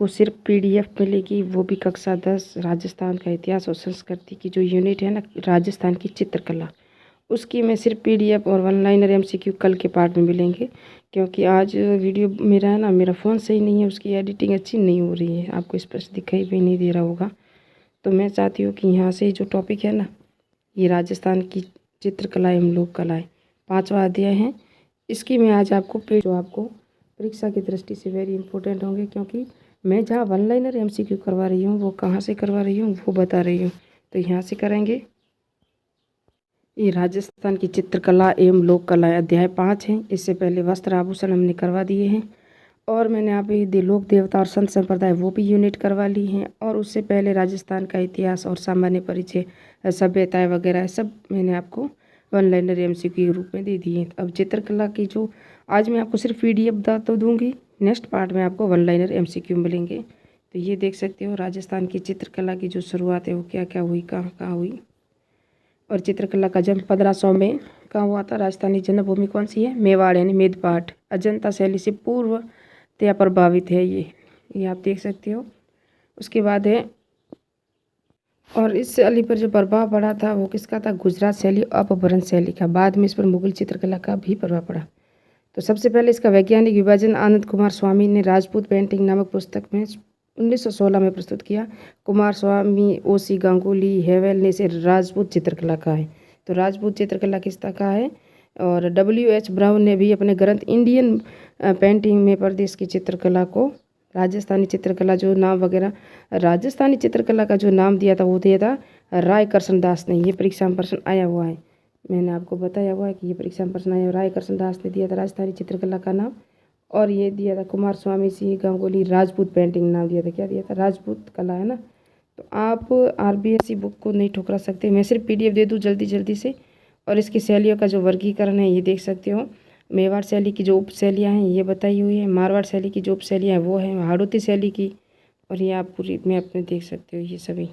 आपको सिर्फ पीडीएफ मिलेगी, वो भी कक्षा 10 राजस्थान का इतिहास और संस्कृति की जो यूनिट है ना, राजस्थान की चित्रकला, उसकी मैं सिर्फ पीडीएफ और वन लाइनर एमसीक्यू कल के पार्ट में मिलेंगे। क्योंकि आज वीडियो मेरा है ना, मेरा फ़ोन सही नहीं है, उसकी एडिटिंग अच्छी नहीं हो रही है, आपको स्पष्ट दिखाई भी नहीं दे रहा होगा। तो मैं चाहती हूँ कि यहाँ से जो टॉपिक है ना, ये राजस्थान की चित्रकला एवं लोक कलाएँ 5वां अध्याय है, इसकी मैं आज आपको जो आपको परीक्षा की दृष्टि से वेरी इंपॉर्टेंट होंगे। क्योंकि मैं जहाँ वन लाइनर एमसीक्यू करवा रही हूँ, वो कहाँ से करवा रही हूँ वो बता रही हूँ। तो यहाँ से करेंगे। ये राजस्थान की चित्रकला एवं लोक कलाएँ अध्याय 5 है। इससे पहले वस्त्र आभूषण हमने करवा दिए हैं, और मैंने यहाँ पे लोक देवता और संत संप्रदाय वो भी यूनिट करवा ली हैं। और उससे पहले राजस्थान का इतिहास और सामान्य परिचय, सभ्यताएँ वगैरह सब मैंने आपको वन लाइनर एमसीक्यू के रूप में दे दिए। अब चित्रकला की जो आज मैं आपको सिर्फ पीडीएफ तो दूंगी, नेक्स्ट पार्ट में आपको वन लाइनर एमसीक्यू मिलेंगे। तो ये देख सकते हो राजस्थान की चित्रकला की जो शुरुआत है वो क्या क्या हुई, कहाँ कहाँ हुई। और चित्रकला का जन्म 1500 में कहाँ हुआ था। राजस्थानी जन्मभूमि कौन सी है, मेवाड़ यानी मेदपाट। अजंता शैली से पूर्वतया प्रभावित है ये आप देख सकते हो। उसके बाद है, और इस शैली पर जो प्रभाव पड़ा था वो किसका था, गुजरात शैली अपभ्रंश शैली का। बाद में इस पर मुगल चित्रकला का भी प्रभाव पड़ा। तो सबसे पहले इसका वैज्ञानिक विभाजन आनंद कुमार स्वामी ने राजपूत पेंटिंग नामक पुस्तक में 1916 में प्रस्तुत किया। कुमार स्वामी, ओसी गांगुली, हेवेल ने इसे राजपूत चित्रकला का है। तो राजपूत चित्रकला किसका का है। और WH ब्राउन ने भी अपने ग्रंथ इंडियन पेंटिंग में प्रदेश की चित्रकला को राजस्थानी चित्रकला जो नाम वगैरह, राजस्थानी चित्रकला का जो नाम दिया था वो दिया था राय कृष्ण दास ने। ये परीक्षा में प्रश्न आया हुआ है, मैंने आपको बताया हुआ है कि ये परीक्षा में प्रश्न आया। राय कृष्ण दास ने दिया था राजस्थानी चित्रकला का नाम। और ये दिया था कुमार स्वामी सिंह गांगुली, राजपूत पेंटिंग नाम दिया था। क्या दिया था, राजपूत कला है ना। तो आप RBSC बुक को नहीं ठुकरा सकते, मैं सिर्फ पीडीएफ दे दूँ जल्दी जल्दी से। और इसकी शैलियों का जो वर्गीकरण है ये देख सकते हो। मेवाड़ शैली की जो उपशैलियाँ हैं ये बताई हुई है। मारवाड़ शैली की जो उपशैलियाँ हैं वो हैं हाड़ौती शैली की। और ये आप पूरी मैप में देख सकते हो ये सभी।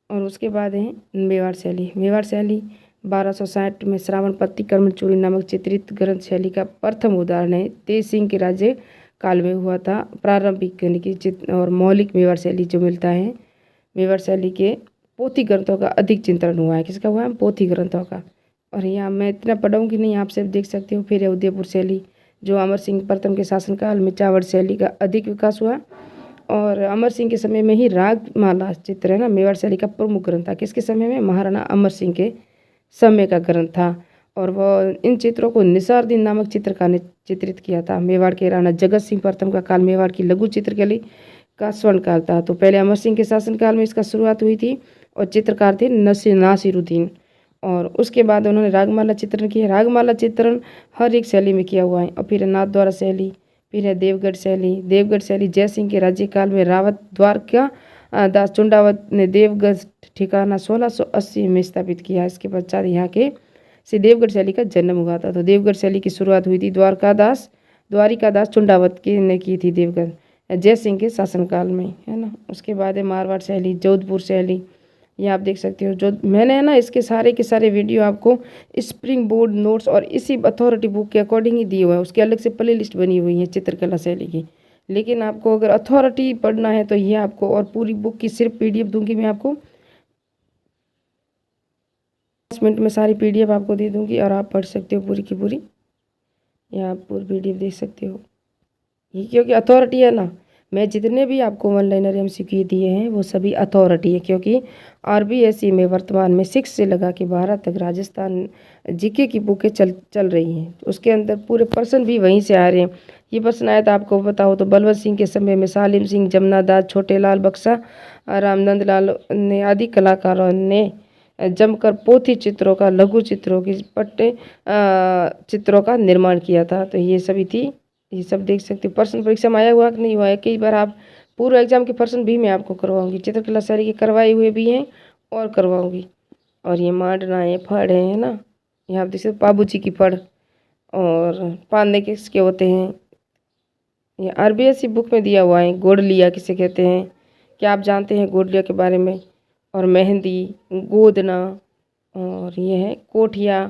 और उसके बाद है मेवाड़ शैली। मेवाड़ शैली 1260 में श्रावण पत्ती कर्मचूरी नामक चित्रित ग्रंथ शैली का प्रथम उदाहरण है। तेज सिंह के राज्य काल में हुआ था। प्रारंभिक यानी कि और मौलिक मेवाड़ शैली जो मिलता है, मेवाड़ शैली के पोथी ग्रंथों का अधिक चिंतन हुआ है। किसका हुआ है, पोथी ग्रंथों का। और यहाँ मैं इतना पढ़ाऊँगी नहीं, आप सब देख सकते हो। फिर है उदयपुर शैली, जो अमर सिंह प्रथम के शासनकाल में चावड़ शैली का अधिक विकास हुआ। और अमर सिंह के समय में ही रागमाला चित्र है ना, मेवाड़ शैली का प्रमुख ग्रंथ था। किसके समय में, महाराणा अमर सिंह के समय का ग्रंथ था। और वह इन चित्रों को निसारदीन नामक चित्रकार ने चित्रित किया था। मेवाड़ के राणा जगत सिंह प्रथम का काल मेवाड़ की लघु चित्रकला का स्वर्ण काल था। तो पहले अमर सिंह के शासनकाल में इसका शुरुआत हुई थी, और चित्रकार थे नासिरुद्दीन। और उसके बाद उन्होंने रागमाला चित्रण किया। रागमाला चित्रण हर एक शैली में किया हुआ है। और फिर नाथ द्वारा शैली, फिर है देवगढ़ शैली। देवगढ़ शैली जयसिंह के राज्यकाल में रावत द्वारका दास चुंडावत ने देवगढ़ ठिकाना 1680 में स्थापित किया। इसके पश्चात यहाँ के से देवगढ़ शैली का जन्म हुआ था। तो देवगढ़ शैली की शुरुआत हुई थी द्वारिका दास चुंडावत की ने की थी देवगढ़ जयसिंह के शासनकाल में, है ना। उसके बाद है मारवाड़ शैली, जोधपुर शैली। ये आप देख सकते हो। जो मैंने है ना इसके सारे के सारे वीडियो आपको स्प्रिंग बोर्ड नोट्स और इसी अथॉरिटी बुक के अकॉर्डिंग ही दिए हुए हैं। उसकी अलग से प्ले लिस्ट बनी हुई है चित्रकला शैली की। लेकिन आपको अगर अथॉरिटी पढ़ना है तो ये आपको, और पूरी बुक की सिर्फ पीडीएफ दूंगी मैं आपको, 5 मिनट में सारी पीडीएफ आपको दे दूंगी और आप पढ़ सकते हो पूरी की पूरी। या आप पूरी पीडीएफ देख सकते हो। ये क्योंकि अथॉरिटी है ना, मैं जितने भी आपको वन लाइनर एमसीक्यू दिए हैं वो सभी अथॉरिटी है। क्योंकि RBSC में वर्तमान में 6 से लगा के 12 तक राजस्थान जीके की बुकें चल रही हैं। तो उसके अंदर पूरे प्रश्न भी वहीं से आ रहे हैं। ये प्रश्न आया था आपको बताओ तो, बलवंत सिंह के समय में सालिम सिंह, जमनादास, छोटेलाल बक्सा, रामनंद लाल ने आदि कलाकारों ने जमकर पोथी चित्रों का, लघु चित्रों की पट्टे चित्रों का निर्माण किया था। तो ये सभी थी, ये सब देख सकते हो। प्रश्न परीक्षा में आया हुआ कि नहीं हुआ है, कई बार आप पूर्व एग्जाम के प्रश्न भी मैं आपको करवाऊंगी। चित्रकला शैली के करवाए हुए भी हैं और करवाऊंगी। और ये मांडना है, फड़ है ना, यहाँ आप देख सकते पाबू जी की फड़। और पांदे किसके होते हैं, ये RBSC बुक में दिया हुआ है। गोडलिया किसे कहते हैं, क्या आप जानते हैं गोडलिया के बारे में। और मेहंदी, गोदना, और ये है कोठिया।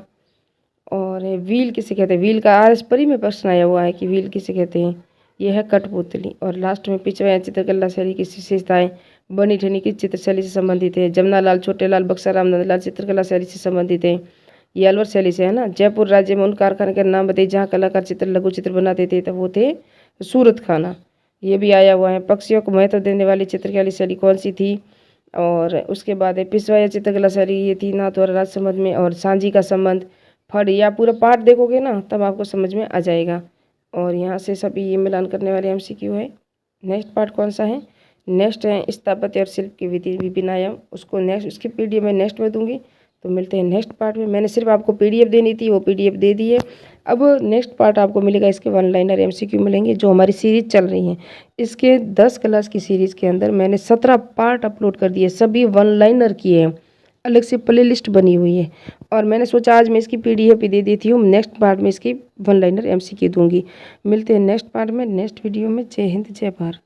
और व्हील किसे कहते हैं, व्हील का RS परी में प्रश्न आया हुआ है कि व्हील किसे कहते हैं। ये है कठपुतली। और लास्ट में पिछवा चित्रकला शैली की विशेषताएं बनी ठनी की चित्रशैली से संबंधित है। जमुना लाल, छोटे लाल, बक्सा राम, नंदलाल चित्रकला शैली से संबंधित है। ये अलवर शैली से है ना। जयपुर राज्य में उन कारखाने के नाम बताइए जहाँ कलाकार चित्र लघु चित्र बनाते थे, तो वो थे सूरत खाना। ये भी आया हुआ है। पक्षियों को महत्व देने वाली चित्रकला शैली कौन सी थी? और उसके बाद है पिछवा चित्रकला शैली ये थी नाथद्वारा राजसमंद में और सांझी का संबंध। फड़ या पूरा पाठ देखोगे ना तब आपको समझ में आ जाएगा। और यहाँ से सभी ये मिलान करने वाले MCQ है। नेक्स्ट पार्ट कौन सा है? नेक्स्ट है स्थापत्य और शिल्प की विधि विभिन्न आयाम। उसको नेक्स्ट उसकी PDF मैं नेक्स्ट में दूंगी। तो मिलते हैं नेक्स्ट पार्ट में। मैंने सिर्फ आपको PDF देनी थी, वो PDF दे दी है। अब नेक्स्ट पार्ट आपको मिलेगा, इसके 1 लाइनर MCQ मिलेंगे जो हमारी सीरीज़ चल रही है। इसके 10 क्लास की सीरीज़ के अंदर मैंने 17 पार्ट अपलोड कर दिए, सभी 1 लाइनर किए हैं। अलग से प्ले लिस्ट बनी हुई है। और मैंने सोचा आज मैं इसकी PDF दे देती हूँ, नेक्स्ट पार्ट में इसकी 1 लाइनर MCQ दूंगी। मिलते हैं नेक्स्ट पार्ट में, नेक्स्ट वीडियो में। जय हिंद, जय भारत।